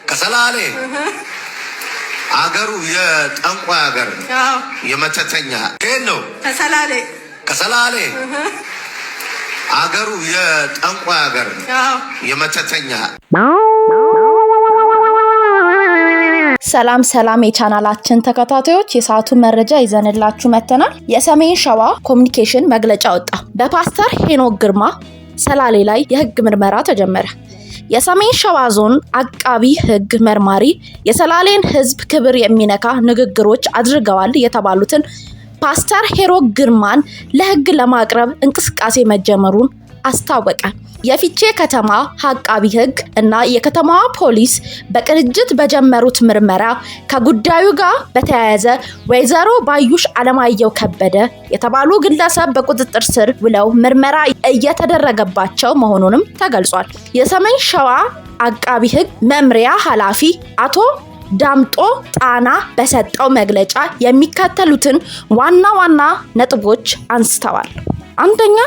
ከሰላሌ አገሩ የጠንቋይ አገር የመተተኛ ከየት ነው? ከሰላሌ አገሩ የጠንቋይ አገር የመተተኛ። ሰላም የቻናላችን ተከታታዮች የሰዓቱ መረጃ ይዘንላችሁ መተናል። የሰሜን ሸዋ ኮሙኒኬሽን መግለጫ ወጣ። በፓስተር ሄኖክ ግርማ ሰላሌ ላይ የህግ ምርመራ ተጀመረ። የሰሜን ሸዋ ዞን አቃቢ ህግ መርማሪ የሰላሌን ህዝብ ክብር የሚነካ ንግግሮች አድርገዋል የተባሉትን ፓስተር ሄኖክ ግርማን ለህግ ለማቅረብ እንቅስቃሴ መጀመሩን አስታወቀ። የፊቼ ከተማ አቃቢ ህግ እና የከተማዋ ፖሊስ በቅንጅት በጀመሩት ምርመራ ከጉዳዩ ጋር በተያያዘ ወይዘሮ ባዩሽ አለማየሁ ከበደ የተባሉ ግለሰብ በቁጥጥር ስር ውለው ምርመራ እየተደረገባቸው መሆኑንም ተገልጿል። የሰሜን ሸዋ አቃቢ ህግ መምሪያ ኃላፊ አቶ ዳምጦ ጣና በሰጠው መግለጫ የሚከተሉትን ዋና ነጥቦች አንስተዋል። አንደኛ፣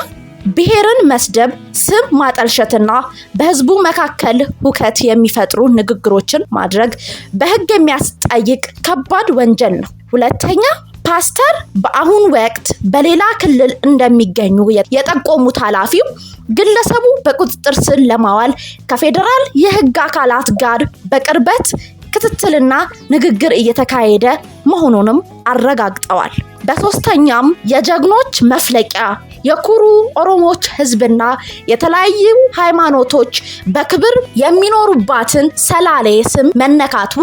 ብሔርን መስደብ፣ ስም ማጠልሸትና በህዝቡ መካከል ሁከት የሚፈጥሩ ንግግሮችን ማድረግ በህግ የሚያስጠይቅ ከባድ ወንጀል ነው። ሁለተኛ፣ ፓስተር በአሁን ወቅት በሌላ ክልል እንደሚገኙ የጠቆሙት ኃላፊው ግለሰቡ በቁጥጥር ስር ለማዋል ከፌዴራል የህግ አካላት ጋር በቅርበት ክትትልና ንግግር እየተካሄደ መሆኑንም አረጋግጠዋል። በሶስተኛም የጀግኖች መፍለቂያ የኩሩ ኦሮሞዎች ህዝብና የተለያዩ ሃይማኖቶች በክብር የሚኖሩባትን ሰላሌ ስም መነካቱ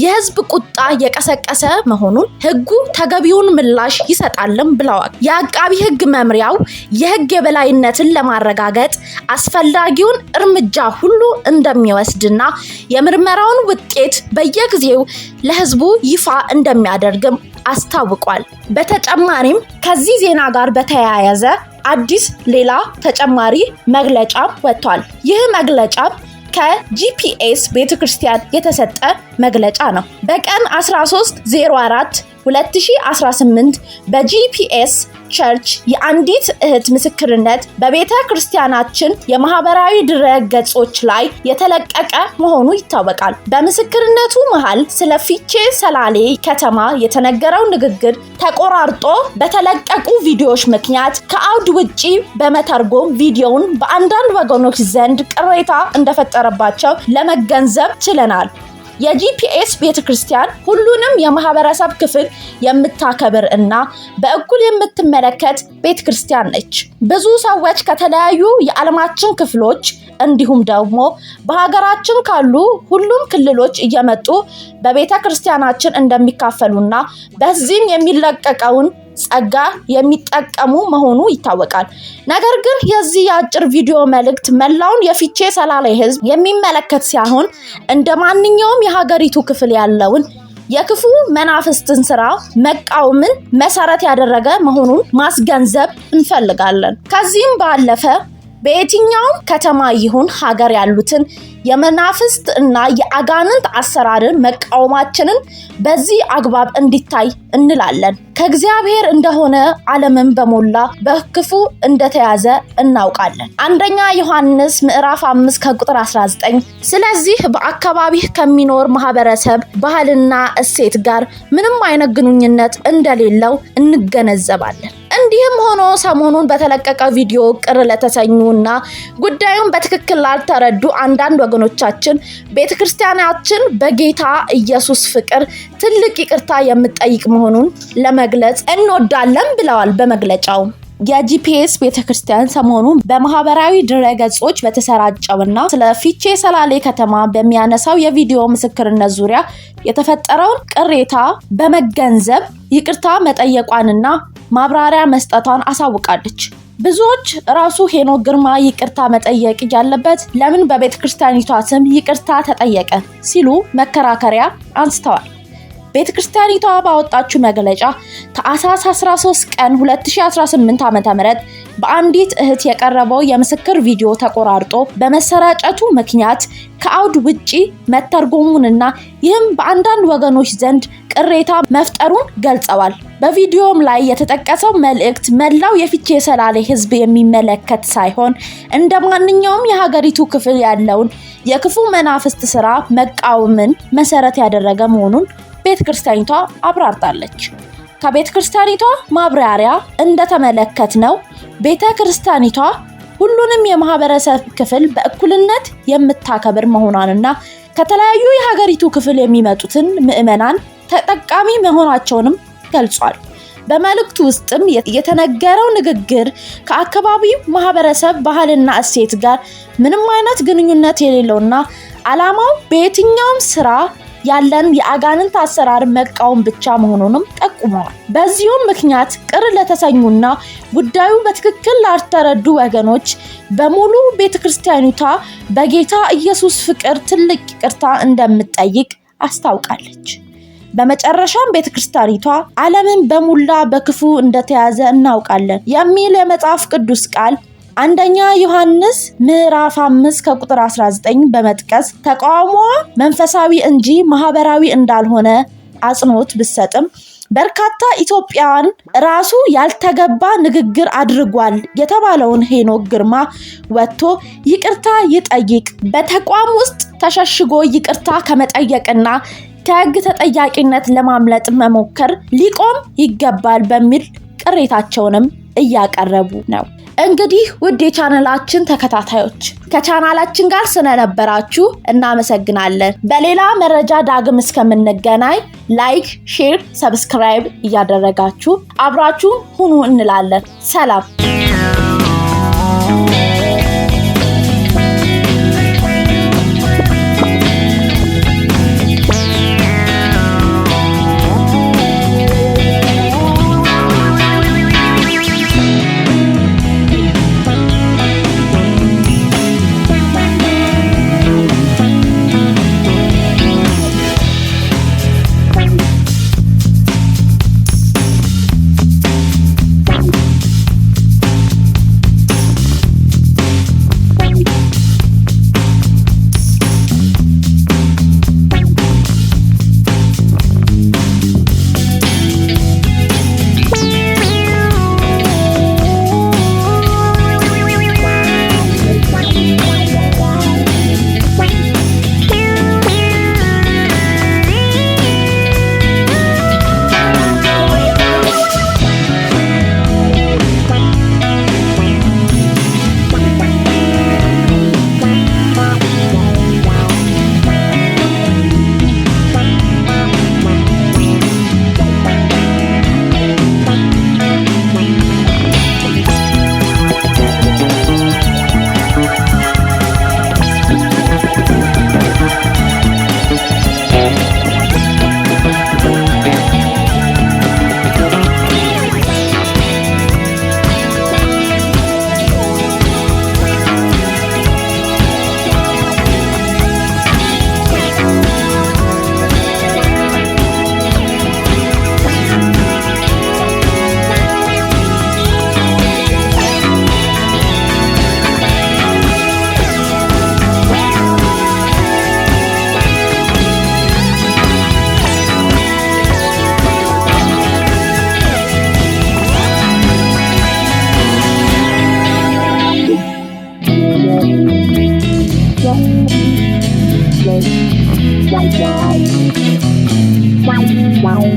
የህዝብ ቁጣ የቀሰቀሰ መሆኑን ህጉ ተገቢውን ምላሽ ይሰጣልም ብለዋል። የአቃቢ ህግ መምሪያው የህግ የበላይነትን ለማረጋገጥ አስፈላጊውን እርምጃ ሁሉ እንደሚወስድና የምርመራውን ውጤት በየጊዜው ለህዝቡ ይፋ እንደሚያደርግም አስታውቋል። በተጨማሪም ከዚህ ዜና ጋር በተያያዘ አዲስ ሌላ ተጨማሪ መግለጫ ወጥቷል። ይህ መግለጫ ከጂፒኤስ ቤተክርስቲያን የተሰጠ መግለጫ ነው። በቀን 13/04/2018 በጂፒኤስ ቸርች የአንዲት እህት ምስክርነት በቤተ ክርስቲያናችን የማህበራዊ ድረገጾች ላይ የተለቀቀ መሆኑ ይታወቃል። በምስክርነቱ መሃል ስለ ፊቼ ሰላሌ ከተማ የተነገረው ንግግር ተቆራርጦ በተለቀቁ ቪዲዮዎች ምክንያት ከአውድ ውጪ በመተርጎም ቪዲዮውን በአንዳንድ ወገኖች ዘንድ ቅሬታ እንደፈጠረባቸው ለመገንዘብ ችለናል። የጂፒኤስ ቤተክርስቲያን ሁሉንም የማህበረሰብ ክፍል የምታከብር እና በእኩል የምትመለከት ቤተክርስቲያን ነች። ብዙ ሰዎች ከተለያዩ የዓለማችን ክፍሎች እንዲሁም ደግሞ በሀገራችን ካሉ ሁሉም ክልሎች እየመጡ በቤተክርስቲያናችን እንደሚካፈሉና በዚህም የሚለቀቀውን ጸጋ የሚጠቀሙ መሆኑ ይታወቃል። ነገር ግን የዚህ የአጭር ቪዲዮ መልእክት መላውን የፊቼ ሰላሌ ህዝብ የሚመለከት ሲሆን እንደ ማንኛውም የሀገሪቱ ክፍል ያለውን የክፉ መናፍስትን ስራ መቃወምን መሰረት ያደረገ መሆኑን ማስገንዘብ እንፈልጋለን። ከዚህም ባለፈ በየትኛውም ከተማ ይሁን ሀገር ያሉትን የመናፍስት እና የአጋንንት አሰራርን መቃወማችንን በዚህ አግባብ እንዲታይ እንላለን። ከእግዚአብሔር እንደሆነ ዓለምን በሞላ በክፉ እንደተያዘ እናውቃለን። አንደኛ ዮሐንስ ምዕራፍ 5 ከቁጥር 19። ስለዚህ በአካባቢህ ከሚኖር ማህበረሰብ ባህልና እሴት ጋር ምንም አይነት ግንኙነት እንደሌለው እንገነዘባለን። እንዲህም ሆኖ ሰሞኑን በተለቀቀ ቪዲዮ ቅር ለተሰኙና ጉዳዩን በትክክል ላልተረዱ አንዳንድ ወገኖቻችን ቤተክርስቲያናችን በጌታ ኢየሱስ ፍቅር ትልቅ ይቅርታ የምትጠይቅ መሆኑን ለመግለጽ እንወዳለን ብለዋል። በመግለጫው የጂፒኤስ ቤተክርስቲያን ሰሞኑን በማህበራዊ ድረገጾች በተሰራጨውና ስለ ፊቼ ሰላሌ ከተማ በሚያነሳው የቪዲዮ ምስክርነት ዙሪያ የተፈጠረውን ቅሬታ በመገንዘብ ይቅርታ መጠየቋንና ማብራሪያ መስጠቷን አሳውቃለች። ብዙዎች ራሱ ሄኖክ ግርማ ይቅርታ መጠየቅ ያለበት ለምን በቤተክርስቲያኒቷ ስም ይቅርታ ተጠየቀ ሲሉ መከራከሪያ አንስተዋል። ቤተክርስቲያኒቷ ባወጣችው መግለጫ ታኅሳስ 13 ቀን 2018 ዓ.ም በአንዲት እህት የቀረበው የምስክር ቪዲዮ ተቆራርጦ በመሰራጨቱ ምክንያት ከአውድ ውጪ መተርጎሙንና ይህም በአንዳንድ ወገኖች ዘንድ ቅሬታ መፍጠሩን ገልጸዋል። በቪዲዮም ላይ የተጠቀሰው መልእክት መላው የፊቼ ሰላሌ ህዝብ የሚመለከት ሳይሆን እንደማንኛውም የሀገሪቱ ክፍል ያለውን የክፉ መናፍስት ስራ መቃወምን መሰረት ያደረገ መሆኑን ቤተክርስቲያኒቷ አብራርታለች። ከቤተክርስቲያኒቷ ማብራሪያ እንደተመለከትነው ቤተክርስቲያኒቷ ሁሉንም የማህበረሰብ ክፍል በእኩልነት የምታከብር መሆኗንና ከተለያዩ የሀገሪቱ ክፍል የሚመጡትን ምዕመናን ተጠቃሚ መሆናቸውንም ገልጿል። በመልእክቱ ውስጥም የተነገረው ንግግር ከአካባቢው ማህበረሰብ ባህልና እሴት ጋር ምንም አይነት ግንኙነት የሌለውና ዓላማው በየትኛውም ስራ ያለን የአጋንንት አሰራር መቃወም ብቻ መሆኑንም ጠቁመዋል። በዚሁም ምክንያት ቅር ለተሰኙና ጉዳዩ በትክክል ላልተረዱ ወገኖች በሙሉ ቤተክርስቲያኒቷ በጌታ ኢየሱስ ፍቅር ትልቅ ይቅርታ እንደምትጠይቅ አስታውቃለች። በመጨረሻም ቤተክርስቲያኒቷ ዓለምን በሙላ በክፉ እንደተያዘ እናውቃለን የሚል የመጽሐፍ ቅዱስ ቃል አንደኛ ዮሐንስ ምዕራፍ 5 ከቁጥር 19 በመጥቀስ ተቃውሞዋ መንፈሳዊ እንጂ ማህበራዊ እንዳልሆነ አጽንኦት ብትሰጥም በርካታ ኢትዮጵያውያን ራሱ ያልተገባ ንግግር አድርጓል የተባለውን ሄኖክ ግርማ ወጥቶ ይቅርታ ይጠይቅ፣ በተቋም ውስጥ ተሸሽጎ ይቅርታ ከመጠየቅና ከሕግ ተጠያቂነት ለማምለጥ መሞከር ሊቆም ይገባል በሚል ቅሬታቸውንም እያቀረቡ ነው። እንግዲህ ውድ የቻናላችን ተከታታዮች ከቻናላችን ጋር ስለነበራችሁ እናመሰግናለን። በሌላ መረጃ ዳግም እስከምንገናኝ ላይክ፣ ሼር፣ ሰብስክራይብ እያደረጋችሁ አብራችሁ ሁኑ እንላለን። ሰላም። Wow.